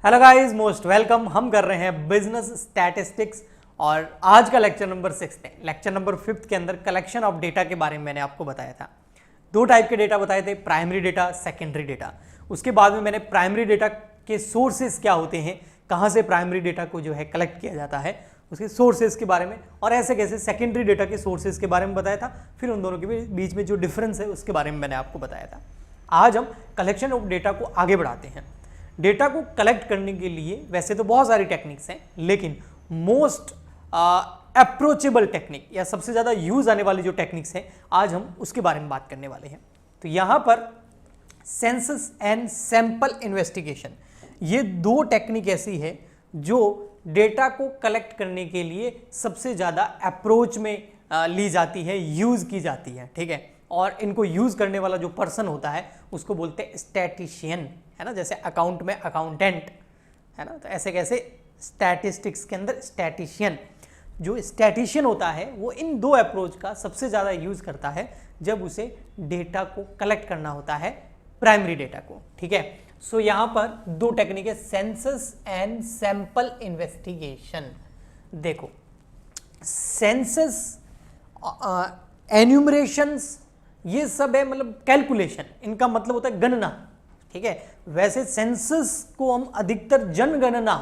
Hello guys, most welcome. हम कर रहे हैं बिजनेस स्टैटिस्टिक्स और आज का लेक्चर नंबर 6 है। लेक्चर नंबर 5 के अंदर कलेक्शन ऑफ डेटा के बारे में मैंने आपको बताया था। दो टाइप के डेटा बताए थे, प्राइमरी डेटा, सेकेंडरी डेटा। उसके बाद में मैंने प्राइमरी डेटा के सोर्सेज क्या होते हैं, कहाँ से प्राइमरी डेटा को जो है कलेक्ट किया जाता है, उसके सोर्सेज के बारे में, और ऐसे कैसे सेकेंडरी डेटा के सोर्सेज के बारे में बताया था। फिर उन दोनों के बीच में जो डिफरेंस है उसके बारे में मैंने आपको बताया था। आज हम कलेक्शन ऑफ डेटा को आगे बढ़ाते हैं। डेटा को कलेक्ट करने के लिए वैसे तो बहुत सारी टेक्निक्स हैं, लेकिन मोस्ट अप्रोचेबल टेक्निक या सबसे ज़्यादा यूज आने वाली जो टेक्निक्स हैं, आज हम उसके बारे में बात करने वाले हैं। तो यहाँ पर सेंसस एंड सैंपल इन्वेस्टिगेशन, ये दो टेक्निक ऐसी है जो डेटा को कलेक्ट करने के लिए सबसे ज़्यादा अप्रोच में ली जाती है, यूज़ की जाती है, ठीक है। और इनको यूज़ करने वाला जो पर्सन होता है उसको बोलते हैं स्टैटिशियन, है ना। जैसे अकाउंट में अकाउंटेंट, है ना, तो ऐसे कैसे स्टैटिस्टिक्स के अंदर स्टैटिशियन। जो स्टैटिशियन होता है वो इन दो अप्रोच का सबसे ज़्यादा यूज़ करता है जब उसे डेटा को कलेक्ट करना होता है, प्राइमरी डेटा को, ठीक है। सो यहाँ पर दो टेक्निक है, सेंसस एंड सैंपल इन्वेस्टिगेशन। देखो, सेंसस, एन्यूमरेशंस, ये सब है मतलब कैलकुलेशन, इनका मतलब होता है गणना, ठीक है। वैसे सेंसस को हम अधिकतर जनगणना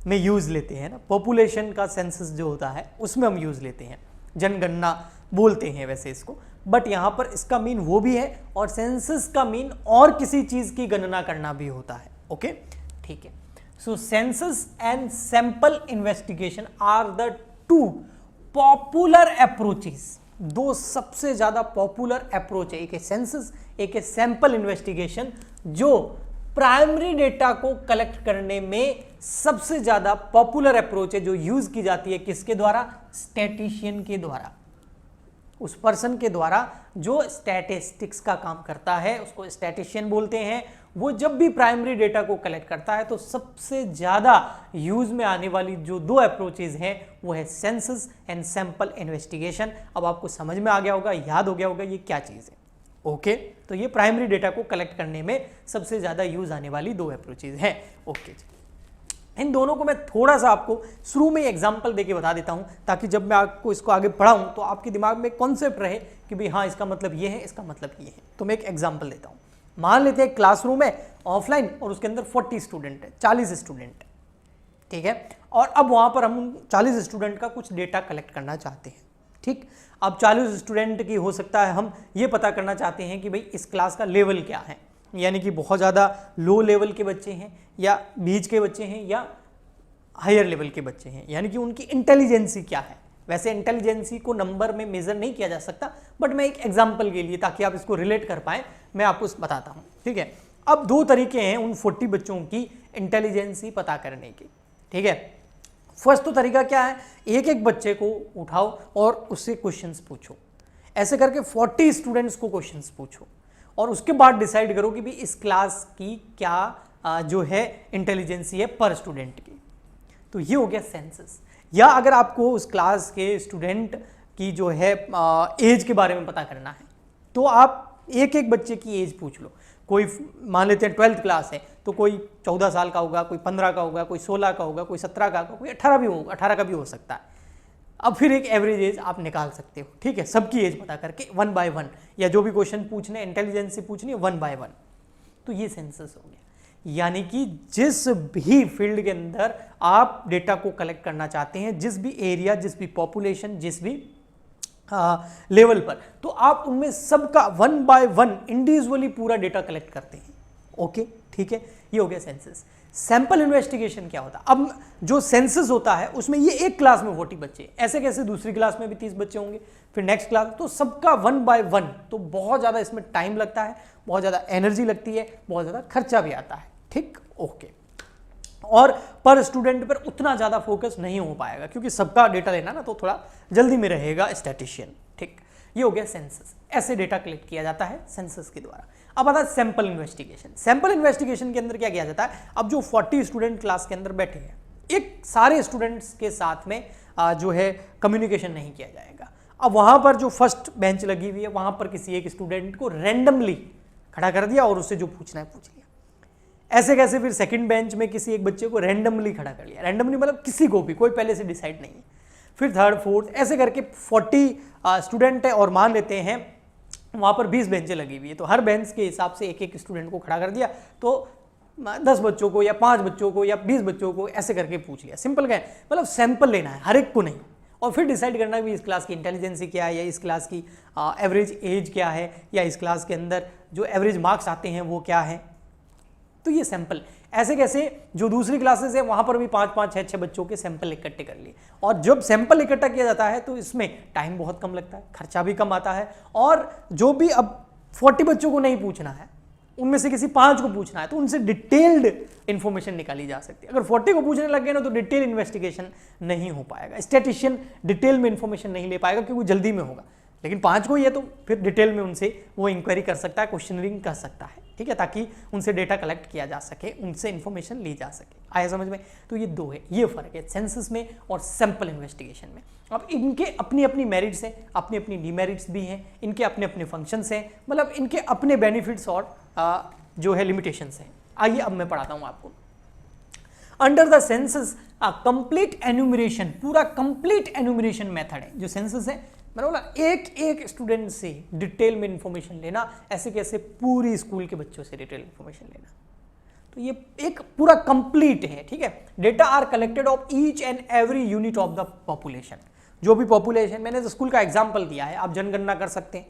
में यूज लेते हैं ना, पॉपुलेशन का सेंसस जो होता है उसमें हम यूज लेते हैं, जनगणना बोलते हैं वैसे इसको। बट यहां पर इसका मीन वो भी है और सेंसस का मीन और किसी चीज की गणना करना भी होता है, ओके, ठीक है। So census and sample investigation are the two popular approaches. दो सबसे ज्यादा पॉपुलर अप्रोच है, एक है सेंसस, एक है सैंपल इन्वेस्टिगेशन, जो प्राइमरी डेटा को कलेक्ट करने में सबसे ज्यादा पॉपुलर अप्रोच है, जो यूज की जाती है किसके द्वारा? स्टैटिशियन के द्वारा, उस पर्सन के द्वारा जो स्टैटिस्टिक्स का काम करता है उसको स्टैटिशियन बोलते हैं। वो जब भी प्राइमरी डेटा को कलेक्ट करता है तो सबसे ज्यादा यूज में आने वाली जो दो अप्रोचेज हैं वो है सेंसस एंड सैंपल इन्वेस्टिगेशन। अब आपको समझ में आ गया होगा, याद हो गया होगा ये क्या चीज है, ओके। तो ये प्राइमरी डेटा को कलेक्ट करने में सबसे ज्यादा यूज आने वाली दो अप्रोचेज हैं, ओके। इन दोनों को मैं थोड़ा सा आपको शुरू में एग्जाम्पल देके बता देता हूं, ताकि जब मैं आपको इसको आगे पढ़ाऊं तो आपके दिमाग में कॉन्सेप्ट रहे कि भाई हाँ, इसका मतलब ये है, इसका मतलब ये है। तो मैं एक एग्जाम्पल देता हूं। मान लेते हैं क्लासरूम है ऑफलाइन और उसके अंदर 40 स्टूडेंट है, 40 स्टूडेंट, ठीक है। और अब वहां पर हम 40 स्टूडेंट का कुछ डेटा कलेक्ट करना चाहते हैं, ठीक। अब 40 स्टूडेंट की हो सकता है हम ये पता करना चाहते हैं कि भाई इस क्लास का लेवल क्या है, यानी कि बहुत ज़्यादा लो लेवल के बच्चे हैं या बीच के बच्चे हैं या हायर लेवल के बच्चे हैं, यानी कि उनकी इंटेलिजेंसी क्या है। वैसे इंटेलिजेंसी को नंबर में मेजर नहीं किया जा सकता, बट मैं एक एग्जांपल के लिए, ताकि आप इसको रिलेट कर पाएं, मैं आपको बताता हूं, ठीक है। अब दो तरीके हैं उन 40 बच्चों की इंटेलिजेंसी पता करने के, ठीक है। फर्स्ट तो तरीका क्या है, एक एक बच्चे को उठाओ और उससे क्वेश्चंस पूछो। ऐसे करके 40 स्टूडेंट्स को क्वेश्चंस पूछो और उसके बाद डिसाइड करो कि भी इस क्लास की क्या जो है इंटेलिजेंसी है पर स्टूडेंट की। तो ये हो गया सेंसस। या अगर आपको उस क्लास के स्टूडेंट की जो है एज के बारे में पता करना है तो आप एक एक बच्चे की एज पूछ लो। कोई मान लेते हैं 12th क्लास है तो कोई 14 साल का होगा, कोई 15 का होगा, कोई 16 का होगा, कोई 17 का होगा, कोई 18 भी होगा, 18 का भी हो सकता है। अब फिर एक एवरेज एज आप निकाल सकते हो, ठीक है, सबकी एज पता करके 1 by 1, या जो भी क्वेश्चन पूछने इंटेलिजेंसी पूछनी है 1 by 1। तो ये सेंसस हो गया। यानी कि जिस भी फील्ड के अंदर आप डेटा को कलेक्ट करना चाहते हैं, जिस भी एरिया, जिस भी पॉपुलेशन, जिस भी लेवल पर, तो आप उनमें सबका 1 by 1 इंडिविजुअली पूरा डेटा कलेक्ट करते हैं, ओके, ठीक है। ये हो गया सेंसस। सैंपल इन्वेस्टिगेशन क्या होता है? अब जो सेंसस होता है उसमें ये एक क्लास में 40 बच्चे, ऐसे कैसे दूसरी क्लास में भी 30 बच्चे होंगे, फिर नेक्स्ट क्लास, तो सबका 1 by 1, तो बहुत ज़्यादा इसमें टाइम लगता है, बहुत ज़्यादा एनर्जी लगती है, बहुत ज़्यादा खर्चा भी आता है, ठीक, ओके। और पर स्टूडेंट पर उतना ज़्यादा फोकस नहीं हो पाएगा क्योंकि सबका डेटा लेना ना तो थोड़ा जल्दी में रहेगा स्टैटिशियन, ठीक। ये हो गया सेंसस। ऐसे डेटा कलेक्ट किया जाता है सेंसस के द्वारा। अब आता है सैंपल इन्वेस्टिगेशन। सैंपल इन्वेस्टिगेशन के अंदर क्या किया जाता है, अब जो 40 स्टूडेंट क्लास के अंदर बैठे हैं, एक सारे स्टूडेंट्स के साथ में जो है कम्युनिकेशन नहीं किया जाएगा। अब वहां पर जो फर्स्ट बेंच लगी हुई है वहां पर किसी एक स्टूडेंट को रैंडमली खड़ा कर दिया और उससे जो पूछना है पूछ लिया। ऐसे कैसे फिर सेकंड बेंच में किसी एक बच्चे को रैंडमली खड़ा कर लिया, रैंडमली मतलब किसी को भी, कोई पहले से डिसाइड नहीं है। फिर थर्ड फोर्थ ऐसे करके 40 स्टूडेंट है और मान लेते हैं वहाँ पर 20 बेंचें लगी हुई है, तो हर बेंच के हिसाब से एक एक स्टूडेंट को खड़ा कर दिया, तो 10 बच्चों को या 5 बच्चों को या 20 बच्चों को ऐसे करके पूछ लिया। सिंपल क्या है, मतलब सैंपल लेना है, हर एक को नहीं, और फिर डिसाइड करना भी इस क्लास की इंटेलिजेंसी क्या है, या इस क्लास की एवरेज एज क्या है, या इस क्लास के अंदर जो एवरेज मार्क्स आते हैं वो क्या है। तो ये सैंपल ऐसे कैसे, जो दूसरी क्लासेस है वहां पर भी 5-5, 6-6 बच्चों के सैंपल इकट्ठे कर लिए, और जब सैंपल इकट्ठा किया जाता है तो इसमें टाइम बहुत कम लगता है, खर्चा भी कम आता है, और जो भी अब 40 बच्चों को नहीं पूछना है, उनमें से किसी 5 को पूछना है, तो उनसे डिटेल्ड इंफॉर्मेशन निकाली जा सकती है। अगर 40 को पूछने लग गए ना तो डिटेल इन्वेस्टिगेशन नहीं हो पाएगा, स्टैटिस्टिशियन डिटेल में इंफॉर्मेशन नहीं ले पाएगा क्योंकि जल्दी में होगा, लेकिन 5 को ये तो फिर डिटेल में उनसे वो इंक्वायरी कर सकता है, क्वेश्चनरिंग कर सकता है, ठीक है, ताकि उनसे डेटा कलेक्ट किया जा सके, उनसे इंफॉर्मेशन ली जा सके। आया समझ में? तो ये दो है, ये फर्क है सेंसस में और सैंपल इन्वेस्टिगेशन में। अब इनके अपनी अपनी मेरिट्स हैं, अपनी अपनी डिमेरिट्स भी हैं, इनके अपने अपने फंक्शंस हैं, मतलब इनके अपने बेनिफिट्स और जो है लिमिटेशंस हैं। आइए अब मैं पढ़ाता हूं आपको। Under the census complete enumeration, पूरा कंप्लीट एन्यूमरेशन मेथड है जो सेंसस है, मैंने बोला एक एक स्टूडेंट से डिटेल में इंफॉर्मेशन लेना, ऐसे कैसे पूरी स्कूल के बच्चों से डिटेल इंफॉर्मेशन लेना, तो ये एक पूरा कंप्लीट है, ठीक है। Data are collected of each and every unit of the population, जो भी पॉपुलेशन, मैंने तो स्कूल का एग्जाम्पल दिया है, आप जनगणना कर सकते हैं,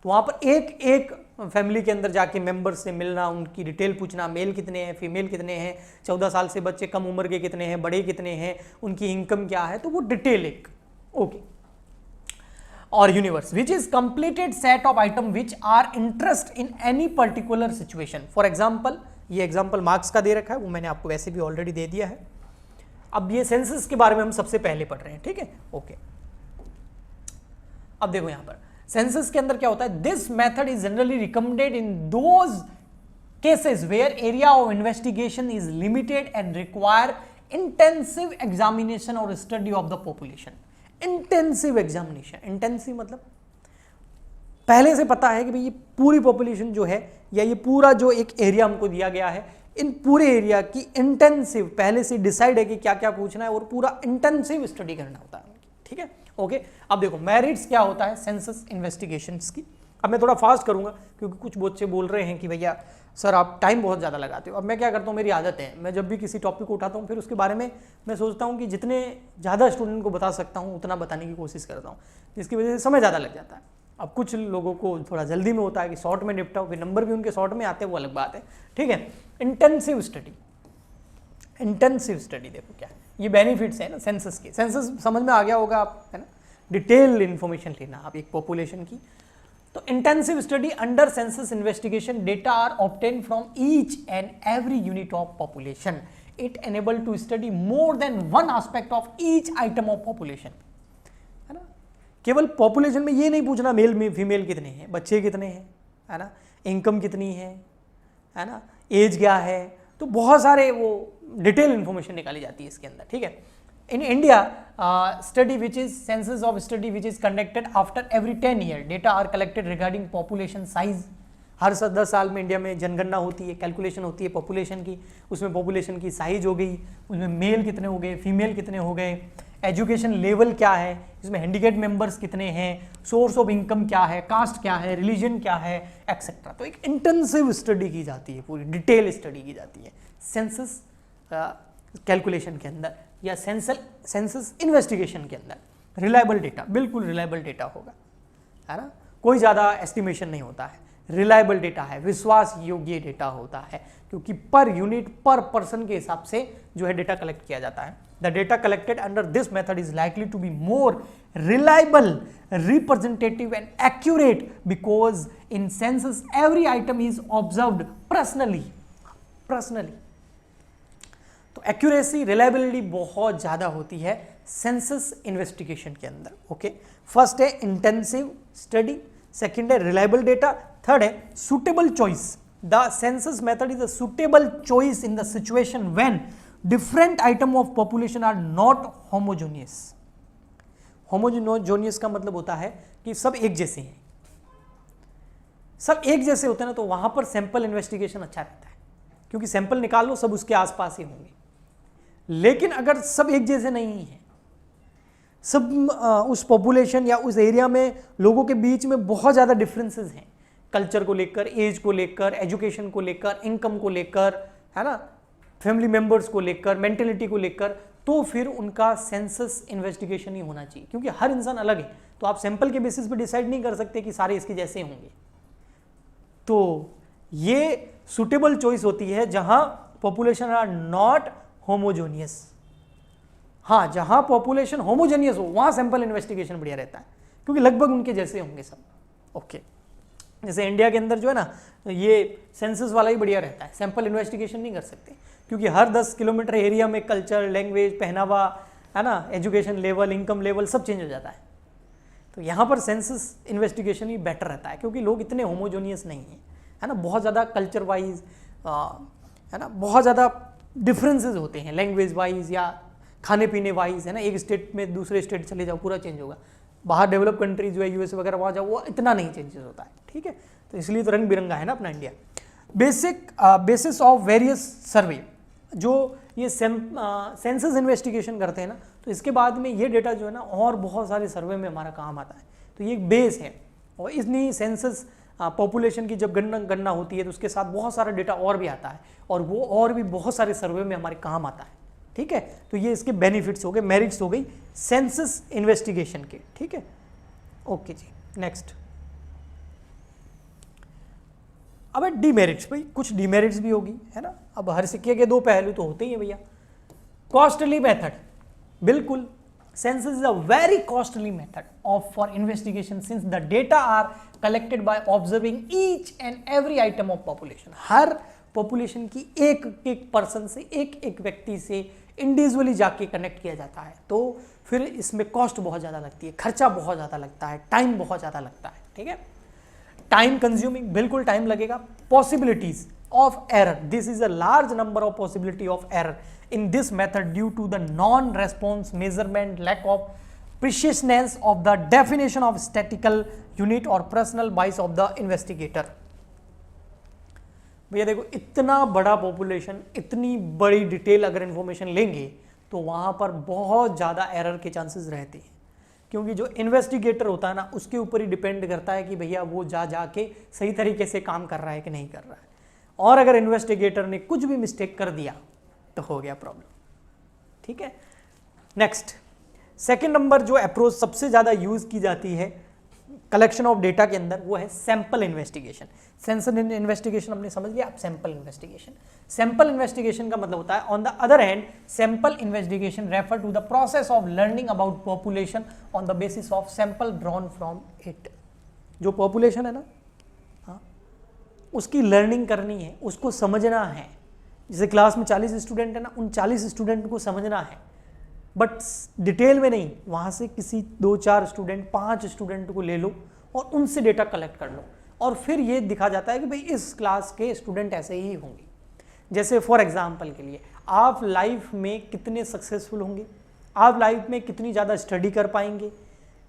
तो वहां पर एक एक फैमिली के अंदर जाके मेंबर से मिलना, उनकी डिटेल पूछना, मेल कितने हैं, फीमेल कितने हैं, 14 साल से बच्चे कम उम्र के कितने हैं, बड़े कितने हैं, उनकी इनकम क्या है, तो वो डिटेल एक ओके। और universe which is completed set of item which are interest in any particular situation. For example, ये एग्जाम्पल मार्क्स का दे रखा है, वो मैंने आपको वैसे भी ऑलरेडी दे दिया है। अब ये सेंसस के बारे में हम सबसे पहले पढ़ रहे हैं, ठीक है, ओके। अब देखो यहां पर सेंसस के अंदर क्या होता है, this method is generally recommended in those cases where area of investigation is limited and require intensive examination और study of the population. Intensive examination, intensive मतलब पहले से पता है कि भाई ये पूरी पॉपुलेशन जो है, या ये पूरा जो एक एरिया हमको दिया गया है, इन पूरे एरिया की इंटेंसिव पहले से डिसाइड है कि क्या क्या पूछना है, और पूरा इंटेंसिव स्टडी करना होता है, ठीक है, ओके। अब देखो मेरिट्स क्या होता है सेंसस इन्वेस्टिगेशंस की। अब मैं थोड़ा फास्ट करूंगा क्योंकि कुछ बच्चे बोल रहे हैं कि भैया सर आप टाइम बहुत ज़्यादा लगाते हो। अब मैं क्या करता हूँ, मेरी आदत है, मैं जब भी किसी टॉपिक को उठाता हूँ फिर उसके बारे में मैं सोचता हूँ कि जितने ज़्यादा स्टूडेंट को बता सकता हूँ उतना बताने की कोशिश करता हूँ, जिसकी वजह से समय ज़्यादा लग जाता है। अब कुछ लोगों को थोड़ा जल्दी में होता है कि शॉर्ट में निपटाओ, फिर नंबर भी उनके शॉर्ट में आते हैं, वो अलग बात है, ठीक है। इंटेंसिव स्टडी, इंटेंसिव स्टडी देखो क्या है, ये बेनिफिट्स है ना सेंसस के। सेंसस समझ में आ गया होगा आप, है ना, डिटेल इंफॉर्मेशन लेना आप एक पॉपुलेशन की। तो intensive study under census investigation data are obtain from each and every unit of population. It enable to study more than one aspect of each item of population, है ना। केवल population में ये नहीं पूछना मेल में फीमेल कितने हैं, बच्चे कितने हैं, है ना, इनकम कितनी है ना, एज क्या है, तो बहुत सारे वो डिटेल इंफॉर्मेशन निकाली जाती है इसके अंदर, ठीक है। In India, study which is census of study which is conducted after every 10 year, data are collected regarding population size। हर 10 साल में इंडिया में जनगणना होती है, कैलकुलेशन होती है पॉपुलेशन की, उसमें पॉपुलेशन की साइज हो गई, उसमें मेल कितने हो गए, फीमेल कितने हो गए, एजुकेशन लेवल क्या है, इसमें हैंडीकैप मेंबर्स कितने हैं, सोर्स ऑफ इनकम क्या है, कास्ट क्या है, रिलीजन क्या है, एक्सेट्रा। तो एक इंटेंसिव स्टडी की जाती है, पूरी डिटेल स्टडी की जाती है सेंसस कैलकुलेशन के अंदर या सेंसस इन्वेस्टिगेशन के अंदर। रिलायबल डेटा, बिल्कुल रिलायबल डेटा होगा, है ना, कोई ज़्यादा एस्टिमेशन नहीं होता है, रिलायबल डेटा है, विश्वास योग्य डेटा होता है, क्योंकि पर यूनिट पर पर्सन के हिसाब से जो है डेटा कलेक्ट किया जाता है। The data collected under this method is likely to be more reliable, representative and accurate because in census every item is observed personally. तो एक्यूरेसी, रिलायबिलिटी बहुत ज़्यादा होती है सेंसस इन्वेस्टिगेशन के अंदर, ओके। फर्स्ट है इंटेंसिव स्टडी, सेकंड है reliable data, third है suitable choice. The census method is a suitable choice in the situation when different item of population are not homogeneous. Homogeneous का मतलब होता है कि सब एक जैसे हैं, सब एक जैसे होते हैं ना, तो वहां पर सैंपल इन्वेस्टिगेशन अच्छा रहता है, क्योंकि सैंपल निकाल लो सब उसके आसपास ही होंगे। लेकिन अगर सब एक जैसे नहीं है, सब उस पॉपुलेशन या उस एरिया में लोगों के बीच में बहुत ज़्यादा डिफरेंसेस हैं, कल्चर को लेकर, एज को लेकर, एजुकेशन को लेकर, इनकम को लेकर, है ना, फैमिली मेंबर्स को लेकर, मेंटेलिटी को लेकर, तो फिर उनका सेंसस इन्वेस्टिगेशन ही होना चाहिए, क्योंकि हर इंसान अलग है। तो आप सैंपल के बेसिस पे डिसाइड नहीं कर सकते कि सारे इसके जैसे होंगे। तो ये सुटेबल चॉइस होती है जहां पॉपुलेशन आर नॉट होमोजेनियस। हाँ, जहां पॉपुलेशन होमोजेनियस हो वहां सैंपल इन्वेस्टिगेशन बढ़िया रहता है, क्योंकि लगभग उनके जैसे होंगे सब। ओके, जैसे इंडिया के अंदर जो है ना, ये सेंसस वाला ही बढ़िया रहता है, सैंपल इन्वेस्टिगेशन नहीं कर सकते, क्योंकि हर 10 किलोमीटर एरिया में कल्चर, लैंग्वेज, पहनावा, है ना, एजुकेशन लेवल, इनकम लेवल सब चेंज हो जाता है। तो यहाँ पर सेंसस इन्वेस्टिगेशन ही बेटर रहता है, क्योंकि लोग इतने होमोजेनियस नहीं हैं, है ना, बहुत ज़्यादा कल्चर वाइज, है ना, बहुत ज़्यादा डिफरेंसेस होते हैं, लैंग्वेज वाइज या खाने पीने वाइज, है ना। एक स्टेट में दूसरे स्टेट चले जाओ पूरा चेंज होगा। बाहर डेवलप कंट्रीज जो है यूएस वगैरह वहाँ जाओ, वो इतना नहीं चेंजेस होता है, ठीक है। तो इसलिए तो रंग बिरंगा है ना अपना इंडिया। बेसिस ऑफ वेरियस सर्वे, जो ये सेंसस इन्वेस्टिगेशन करते हैं ना, तो इसके बाद में ये डेटा जो है ना और बहुत सारे सर्वे में हमारा काम आता है। तो ये एक बेस है, और इसलिए सेंसस पॉपुलेशन की जब गणना होती है तो उसके साथ बहुत सारा डेटा और भी आता है, और वो और भी बहुत सारे सर्वे में हमारे काम आता है, ठीक है। तो ये इसके बेनिफिट्स हो गए, मेरिट्स हो गई सेंसस इन्वेस्टिगेशन के, ठीक है। ओके जी, नेक्स्ट। अब डीमेरिट्स, भाई कुछ डीमेरिट्स भी होगी, है ना। अब हर सिक्के के दो पहलू तो होते ही हैं भैया। कॉस्टली मेथड, बिल्कुल, census is a very costly method for investigation since the data are collected by observing each and every item of population। Her population की एक एक पर्सन से, एक एक व्यक्ति से इंडिविजुअली जाके कनेक्ट किया जाता है, तो फिर इसमें कॉस्ट बहुत ज़्यादा लगती है, खर्चा बहुत ज़्यादा लगता है, टाइम बहुत ज़्यादा लगता है, ठीक है। टाइम कंज्यूमिंग, बिल्कुल टाइम लगेगा। Possibilities of error, this is a large number of possibility of error in this method due to the non-response measurement, lack of preciousness of the definition of statistical unit or personal bias of the investigator। भैया देखो, इतना बड़ा population, इतनी बड़ी detail अगर information लेंगे तो वहाँ पर बहुत ज़्यादा एरर के चांसेस रहते हैं, क्योंकि जो इन्वेस्टिगेटर होता है ना उसके ऊपर ही डिपेंड करता है कि भैया वो जाके सही तरीके से काम कर रहा है कि नहीं कर रहा है। और अगर इन्वेस्टिगेटर ने कुछ भी मिस्टेक कर दिया तो हो गया प्रॉब्लम, ठीक है। नेक्स्ट, सेकंड नंबर जो अप्रोच सबसे ज़्यादा यूज़ की जाती है कलेक्शन ऑफ डेटा के अंदर, वो है सैंपल इन्वेस्टिगेशन। सेंसस इन्वेस्टिगेशन हमने समझ लिया, अब सैंपल इन्वेस्टिगेशन। सैंपल इन्वेस्टिगेशन का मतलब होता है, on the other hand sample investigation refer to the process of learning about population on the basis of sample drawn from it. जो पॉपुलेशन है ना, हाँ, उसकी लर्निंग करनी है, उसको समझना है। जैसे क्लास में 40 स्टूडेंट है ना, उन 40 स्टूडेंट को समझना है, बट डिटेल में नहीं, वहाँ से किसी 2-4 स्टूडेंट, 5 स्टूडेंट को ले लो और उनसे डेटा कलेक्ट कर लो, और फिर ये दिखा जाता है कि भाई इस क्लास के स्टूडेंट ऐसे ही होंगे। जैसे फॉर एग्जांपल के लिए, आप लाइफ में कितने सक्सेसफुल होंगे, आप लाइफ में कितनी ज़्यादा स्टडी कर पाएंगे,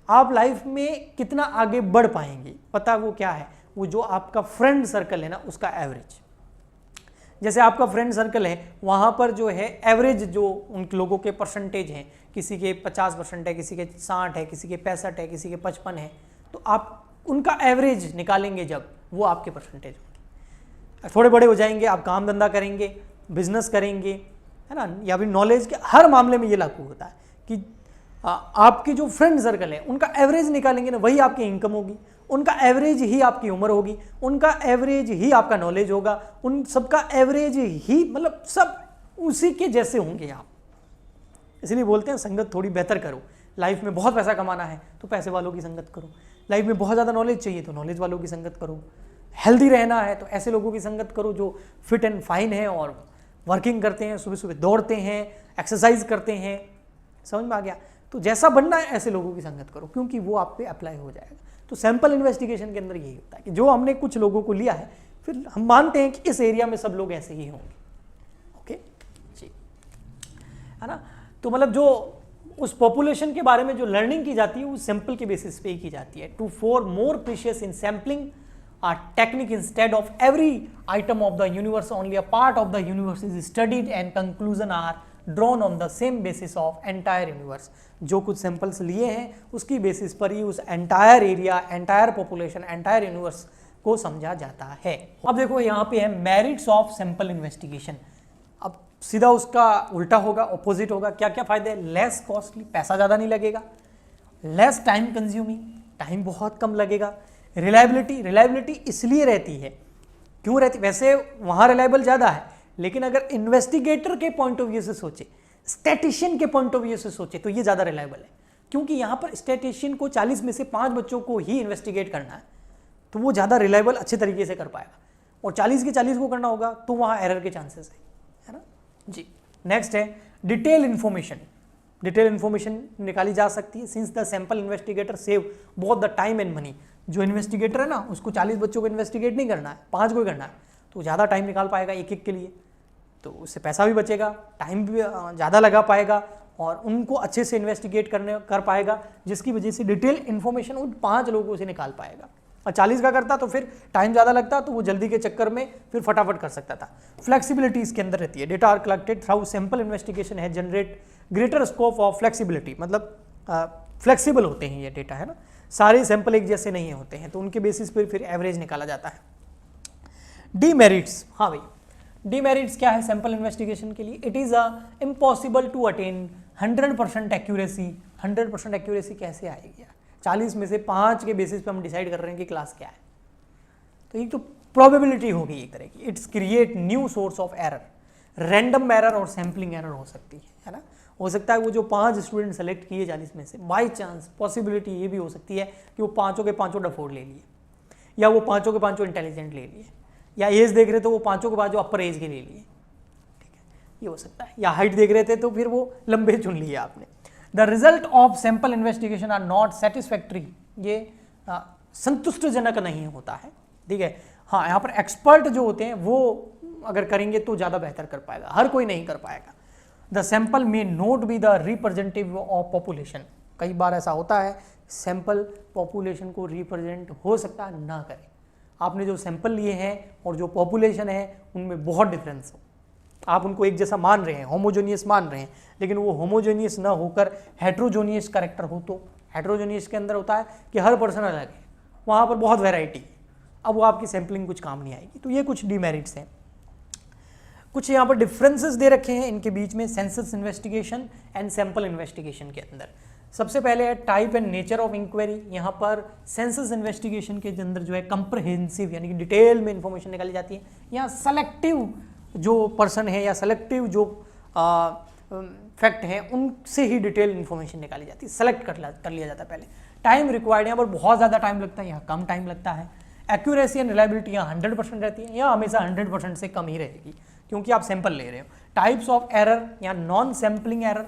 आप लाइफ में कितना आगे बढ़ पाएंगे, पता वो क्या है, वो जो आपका फ्रेंड सर्कल है ना उसका एवरेज। जैसे आपका फ्रेंड सर्कल है, वहाँ पर जो है एवरेज जो उन लोगों के परसेंटेज हैं, किसी के 50% है, किसी के 60 है, किसी के 65 है, किसी के 55 है, तो आप उनका एवरेज निकालेंगे जब, वो आपके परसेंटेज होंगे। थोड़े बड़े हो जाएंगे, आप काम धंधा करेंगे, बिजनेस करेंगे, है ना, या फिर नॉलेज के हर मामले में ये लागू होता है कि आपकी जो फ्रेंड सर्कल है उनका एवरेज निकालेंगे ना, वही आपकी इनकम होगी, उनका एवरेज ही आपकी उम्र होगी, उनका एवरेज ही आपका नॉलेज होगा, उन सबका एवरेज ही, मतलब सब उसी के जैसे होंगे आप। इसलिए बोलते हैं संगत थोड़ी बेहतर करो। लाइफ में बहुत पैसा कमाना है तो पैसे वालों की संगत करो, लाइफ में बहुत ज़्यादा नॉलेज चाहिए तो नॉलेज वालों की संगत करो, हेल्दी रहना है तो ऐसे लोगों की संगत करो जो फिट एंड फाइन है और वर्किंग करते हैं, सुबह सुबह दौड़ते हैं, एक्सरसाइज करते हैं। समझ में आ गया? तो जैसा बनना है ऐसे लोगों की संगत करो, क्योंकि वो आप पे अप्लाई हो जाएगा। तो सैंपल इन्वेस्टिगेशन के अंदर यही होता है कि जो हमने कुछ लोगों को लिया है, फिर हम मानते हैं कि इस एरिया में सब लोग ऐसे ही होंगे। ओके जी, है ना। तो मतलब जो उस पॉपुलेशन के बारे में जो लर्निंग की जाती है वो सैंपल के बेसिस पे ही की जाती है। To for more precious in sampling technique instead of every item of the universe, only a part of the universe is studied and conclusion are drawn on the same basis of entire universe। जो कुछ samples लिए हैं उसकी basis पर ही उस entire area, entire population, entire universe को समझा जाता है। अब देखो यहाँ पे है मेरिट्स ऑफ सैंपल इन्वेस्टिगेशन। अब सीधा उसका उल्टा होगा, ऑपोजिट होगा। क्या क्या फायदे? लेस कॉस्टली, पैसा ज़्यादा नहीं लगेगा। लेस टाइम कंज्यूमिंग, टाइम बहुत कम लगेगा। रिलायबिलिटी, रिलायबिलिटी इसलिए रहती है, क्यों रहती? वैसे वहाँ रिलायबल ज़्यादा है, लेकिन अगर इन्वेस्टिगेटर के पॉइंट ऑफ व्यू से सोचे, स्टैटिशियन के पॉइंट ऑफ व्यू से सोचे, तो ये ज़्यादा रिलायबल है। क्योंकि यहाँ पर स्टैटिशियन को 40 में से 5 बच्चों को ही इन्वेस्टिगेट करना है, तो वो ज़्यादा रिलायबल अच्छे तरीके से कर पाएगा। और 40 के 40 को करना होगा तो वहाँ एरर के चांसेस है ना जी। नेक्स्ट है डिटेल इन्फॉर्मेशन। डिटेल इन्फॉर्मेशन निकाली जा सकती है since the sample investigator save both the time and money. जो इन्वेस्टिगेटर है ना, उसको 40 बच्चों को इन्वेस्टिगेट नहीं करना है, 5 को ही करना है, तो ज़्यादा टाइम निकाल पाएगा एक एक के लिए, तो उससे पैसा भी बचेगा, टाइम भी ज़्यादा लगा पाएगा और उनको अच्छे से इन्वेस्टिगेट कर पाएगा, जिसकी वजह से डिटेल इन्फॉर्मेशन उन 5 लोगों से निकाल पाएगा। और 40 का करता तो फिर टाइम ज़्यादा लगता, तो वो जल्दी के चक्कर में फिर फटाफट कर सकता था। फ्लेक्सिबिलिटी इसके अंदर रहती है। Data are collected through sample investigation है generate greater scope of flexibility, मतलब फ्लेक्सिबल होते हैं ये डेटा, है ना। सारे सैंपल एक जैसे नहीं होते हैं, तो उनके बेसिस पर फिर एवरेज निकाला जाता है। डीमेरिट्स, हाँ भाई, डीमेरिट्स क्या है सैंपल इन्वेस्टिगेशन के लिए? It is impossible to attain 100% accuracy. 100% accuracy कैसे आएगी यार? 40 में से 5 के बेसिस पे हम डिसाइड कर रहे हैं कि क्लास क्या है, तो एक तो प्रोबेबिलिटी होगी एक तरह की। It's create new source of error, random error और सैम्पलिंग एरर हो सकती है ना। हो सकता है वो जो 5 स्टूडेंट सेलेक्ट किए 40 में से, बाई चांस पॉसिबिलिटी ये भी हो सकती है कि वो 5 के 5 डफोड़ ले लिए, या वो 5 के 5 इंटेलिजेंट ले लिए, या एज देख रहे तो वो 5 के 5 अपर एज के ले लिए, ठीक है, ये हो सकता है। या हाइट देख रहे थे तो फिर वो लंबे चुन लिए आपने। The result of sample investigation are not satisfactory, ये संतुष्टजनक नहीं होता है, ठीक है। हाँ, यहाँ पर एक्सपर्ट जो होते हैं वो अगर करेंगे तो ज़्यादा बेहतर कर पाएगा, हर कोई नहीं कर पाएगा। The sample may note be the representative of population, कई बार ऐसा होता है सैंपल पॉपुलेशन को रिप्रेजेंट हो सकता है ना करे। आपने जो सैंपल लिए हैं और जो पॉपुलेशन है उनमें बहुत डिफरेंस हो, आप उनको एक जैसा मान रहे हैं, होमोजेनियस मान रहे हैं, लेकिन वो होमोजेनियस ना होकर हेट्रोजेनियस कैरेक्टर हो, तो हेट्रोजेनियस के अंदर होता है कि हर पर्सन अलग है, वहाँ पर बहुत वैरायटी, अब वो आपकी सैंपलिंग कुछ काम नहीं आएगी। तो ये कुछ डीमेरिट्स हैं। कुछ यहाँ पर डिफरेंसेस दे रखे हैं इनके बीच में census investigation and sample investigation के अंदर। सबसे पहले है type and nature of inquiry. यहाँ पर सेंसस इन्वेस्टिगेशन के अंदर जो है कंप्रहेंसिव यानी कि डिटेल में इंफॉर्मेशन निकाली जाती है। यहाँ सेलेक्टिव जो पर्सन है या सेलेक्टिव जो फैक्ट है उनसे ही डिटेल इन्फॉर्मेशन निकाली जाती है, सेलेक्ट कर लिया जाता है पहले। टाइम रिक्वायर्ड, यहाँ पर बहुत ज़्यादा टाइम लगता है, यहाँ कम टाइम लगता है। एक्यूरेसी एंड रिलायबिलिटी यहाँ 100% रहती है, यहाँ हमेशा 100% से कम ही रहेगी क्योंकि आप सैंपल ले रहे हो। टाइप्स ऑफ एरर, यहाँ नॉन सैम्पलिंग एरर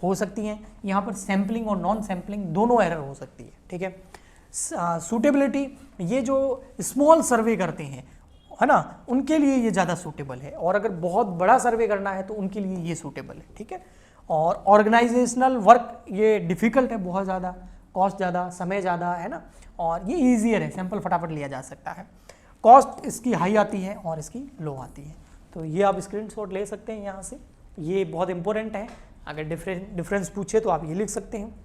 हो सकती हैं, यहाँ पर सैम्पलिंग और नॉन सैम्पलिंग दोनों एरर हो सकती है, ठीक है। सूटेबिलिटी, ये जो स्मॉल सर्वे करते हैं है ना, उनके लिए ये ज़्यादा सूटेबल है, और अगर बहुत बड़ा सर्वे करना है तो उनके लिए ये सूटेबल है, ठीक है। और ऑर्गेनाइजेशनल वर्क, ये डिफ़िकल्ट है बहुत ज़्यादा, कॉस्ट ज़्यादा, समय ज़्यादा, है ना, और ये ईजियर है, सैंपल फटाफट लिया जा सकता है। कॉस्ट इसकी हाई आती है और इसकी लो आती है, तो ये आप स्क्रीनशॉट ले सकते हैं यहाँ से, ये बहुत इंपॉर्टेंट है। अगर डिफरेंस पूछे तो आप ये लिख सकते हैं।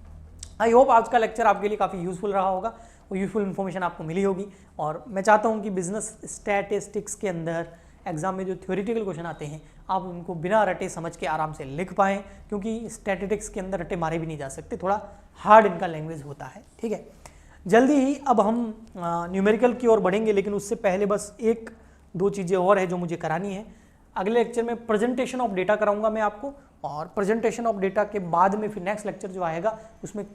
आई होप आज का लेक्चर आपके लिए काफ़ी यूज़फुल रहा होगा और यूज़फुल इन्फॉर्मेशन आपको मिली होगी। और मैं चाहता हूँ कि बिजनेस स्टैटिस्टिक्स के अंदर एग्जाम में जो थ्योरेटिकल क्वेश्चन आते हैं आप उनको बिना रटे समझ के आराम से लिख पाएँ, क्योंकि स्टैटिस्टिक्स के अंदर रटे मारे भी नहीं जा सकते, थोड़ा हार्ड इनका लैंग्वेज होता है, ठीक है। जल्दी ही अब हम न्यूमेरिकल की ओर बढ़ेंगे, लेकिन उससे पहले बस 1-2 चीज़ें और है जो मुझे करानी है। अगले लेक्चर में प्रेजेंटेशन ऑफ डेटा कराऊंगा मैं आपको, और प्रेजेंटेशन ऑफ डेटा के बाद में फिर नेक्स्ट लेक्चर जो आएगा उसमें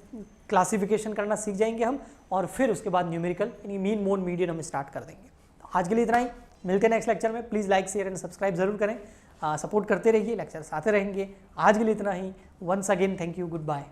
क्लासिफिकेशन करना सीख जाएंगे हम, और फिर उसके बाद न्यूमेरिकल यानी मीन मोड मीडियन हम स्टार्ट कर देंगे। तो आज के लिए इतना ही, मिलते हैं नेक्स्ट लेक्चर में। Please like share and subscribe जरूर करें, सपोर्ट करते रहिए, लेक्चर्स आते रहेंगे। आज के लिए इतना ही। Once again thank you, good bye.